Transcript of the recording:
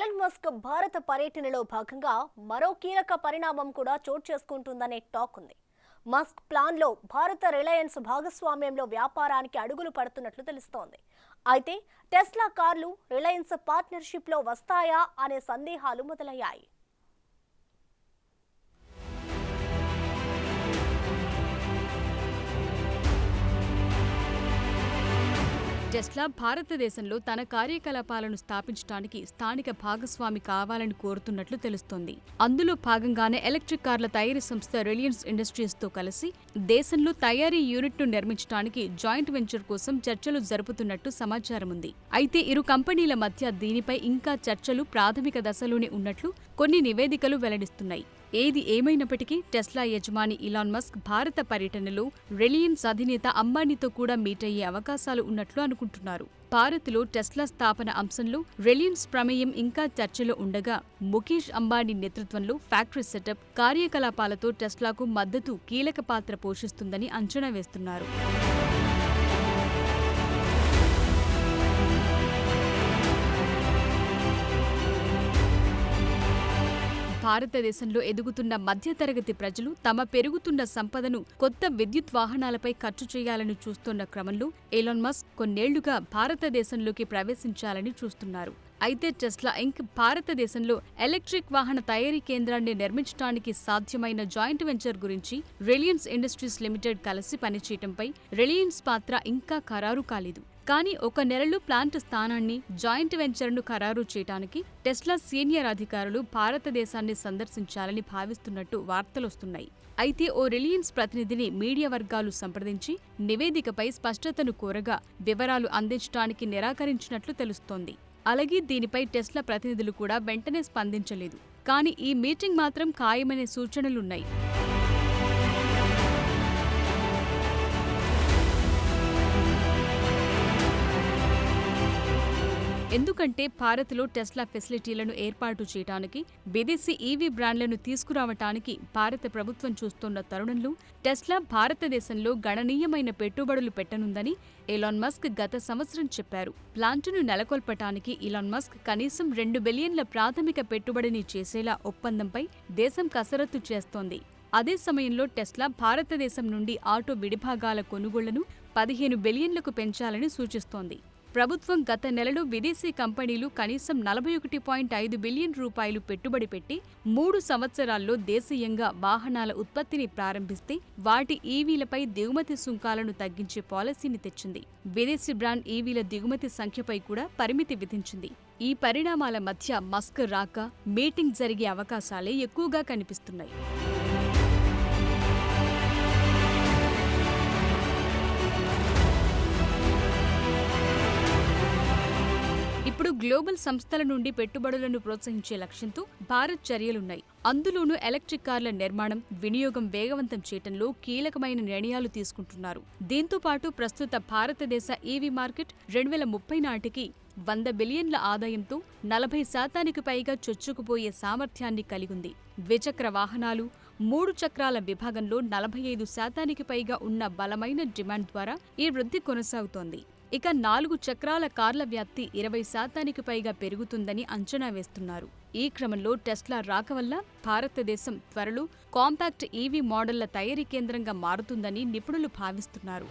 Elon Musk భారత పర్యటనలో భాగంగా మరో కీలక పరిణామం కూడా చోటు చేసుకుంటుందనే టాక్ ఉంది. మస్క్ ప్లాన్లో భారత రిలయన్స్ భాగస్వామ్యంలో వ్యాపారానికి అడుగులు పడుతున్నట్లు తెలుస్తోంది. అయితే టెస్లా కార్లు రిలయన్స్ పార్ట్నర్షిప్లో వస్తాయా అనే సందేహాలు మొదలయ్యాయి. టెస్లా భారతదేశంలో తన కార్యకలాపాలను స్థాపించడానికి స్థానిక భాగస్వామి కావాలని కోరుతున్నట్లు తెలుస్తోంది. అందులో భాగంగానే ఎలక్ట్రిక్ కార్ల తయారీ సంస్థ రిలయన్స్ ఇండస్ట్రీస్తో కలిసి దేశంలో తయారీ యూనిట్ను నిర్మించడానికి జాయింట్ వెంచర్ కోసం చర్చలు జరుపుతున్నట్టు సమాచారం ఉంది. అయితే ఇరు కంపెనీల మధ్య దీనిపై ఇంకా చర్చలు ప్రాథమిక దశలోనే ఉన్నట్లు కొన్ని నివేదికలు వెల్లడిస్తున్నాయి. ఏది ఏమైనప్పటికీ టెస్లా యజమాని ఇలాన్ మస్క్ భారత పర్యటనలో రిలయన్స్ అధినేత అంబానీతో కూడా మీట్ అయ్యే అవకాశాలు ఉన్నట్లు అనుకుంటున్నారు. భారత్లో టెస్లా స్థాపన అంశంలో రిలయన్స్ ప్రమేయం ఇంకా చర్చలో ఉండగా ముఖేష్ అంబానీ నేతృత్వంలో ఫ్యాక్టరీ సెటప్, కార్యకలాపాలతో టెస్లాకు మద్దతు కీలక పాత్ర పోషిస్తుందని అంచనా వేస్తున్నారు. భారతదేశంలో ఎదుగుతున్న మధ్యతరగతి ప్రజలు తమ పెరుగుతున్న సంపదను కొత్త విద్యుత్ వాహనాలపై ఖర్చు చేయాలని చూస్తున్న క్రమంలో ఎలాన్ మస్క్ కొన్నేళ్లుగా భారతదేశంలోకి ప్రవేశించాలని చూస్తున్నారు. అయితే టెస్లా ఇంక్ భారతదేశంలో ఎలక్ట్రిక్ వాహన తయారీ కేంద్రాన్ని నిర్మించడానికి సాధ్యమైన జాయింట్ వెంచర్ గురించి రిలయన్స్ ఇండస్ట్రీస్ లిమిటెడ్ కలిసి పనిచేయటంపై రిలయన్స్ పాత్ర ఇంకా ఖరారు కాలేదు. కానీ ఒక నెలలో ప్లాంట్ స్థానాన్ని, జాయింట్ వెంచర్ను ఖరారు చేయడానికి టెస్లా సీనియర్ అధికారులు భారతదేశాన్ని సందర్శించాలని భావిస్తున్నట్టు వార్తలొస్తున్నాయి. అయితే ఓ రిలయన్స్ ప్రతినిధిని మీడియా వర్గాలు సంప్రదించి నివేదికపై స్పష్టతను కోరగా వివరాలు అందించడానికి నిరాకరించినట్లు తెలుస్తోంది. అలాగే దీనిపై టెస్లా ప్రతినిధులు కూడా వెంటనే స్పందించలేదు. కానీ ఈ మీటింగ్ మాత్రం ఖాయమనే సూచనలున్నాయి. ఎందుకంటే భారత్లో టెస్లా ఫెసిలిటీలను ఏర్పాటు చేయడానికి, విదేశీ ఈవీ బ్రాండ్లను తీసుకురావటానికి భారత ప్రభుత్వం చూస్తున్న తరుణంలో టెస్లా భారతదేశంలో గణనీయమైన పెట్టుబడులు పెట్టనుందని ఎలాన్ మస్క్ గత సంవత్సరం చెప్పారు. ప్లాంటును నెలకొల్పటానికి ఎలాన్ మస్క్ కనీసం $2 బిలియన్ల ప్రాథమిక పెట్టుబడిని చేసేలా ఒప్పందంపై దేశం కసరత్తు చేస్తోంది. అదే సమయంలో టెస్లా భారతదేశం నుండి ఆటో విడిభాగాల కొనుగోళ్లను 15 బిలియన్లకు పెంచాలని సూచిస్తోంది. ప్రభుత్వం గత నెలలో విదేశీ కంపెనీలు కనీసం 41.5 బిలియన్ రూపాయలు పెట్టుబడి పెట్టి 3 సంవత్సరాల్లో దేశీయంగా వాహనాల ఉత్పత్తిని ప్రారంభిస్తే వాటి ఈవీలపై దిగుమతి సుంకాలను తగ్గించే పాలసీని తెచ్చింది. విదేశీ బ్రాండ్ ఈవీల దిగుమతి సంఖ్యపై కూడా పరిమితి విధించింది. ఈ పరిణామాల మధ్య మస్క్ రాక, మీటింగ్ జరిగే అవకాశాలే ఎక్కువగా కనిపిస్తున్నాయి. ఇప్పుడు గ్లోబల్ సంస్థల నుండి పెట్టుబడులను ప్రోత్సహించే లక్ష్యంతో భారత్ చర్యలున్నాయి. అందులోనూ ఎలక్ట్రిక్ కార్ల నిర్మాణం, వినియోగం వేగవంతం చేయటంలో కీలకమైన నిర్ణయాలు తీసుకుంటున్నారు. దీంతో పాటు ప్రస్తుత భారతదేశ ఈవీ మార్కెట్ 2030 నాటికి 100 బిలియన్ల ఆదాయంతో 40% పైగా చొచ్చుకుపోయే సామర్థ్యాన్ని కలిగుంది. ద్విచక్ర వాహనాలు, 3 చక్రాల విభాగంలో 45% పైగా ఉన్న బలమైన డిమాండ్ ద్వారా ఈ వృద్ధి కొనసాగుతోంది. ఇక 4 చక్రాల కార్ల వ్యాప్తి 20% పైగా పెరుగుతుందని అంచనా వేస్తున్నారు. ఈ క్రమంలో టెస్లా రాక వల్ల భారతదేశం త్వరలో కాంపాక్ట్ ఈవీ మోడళ్ల తయారీ కేంద్రంగా మారుతుందని నిపుణులు భావిస్తున్నారు.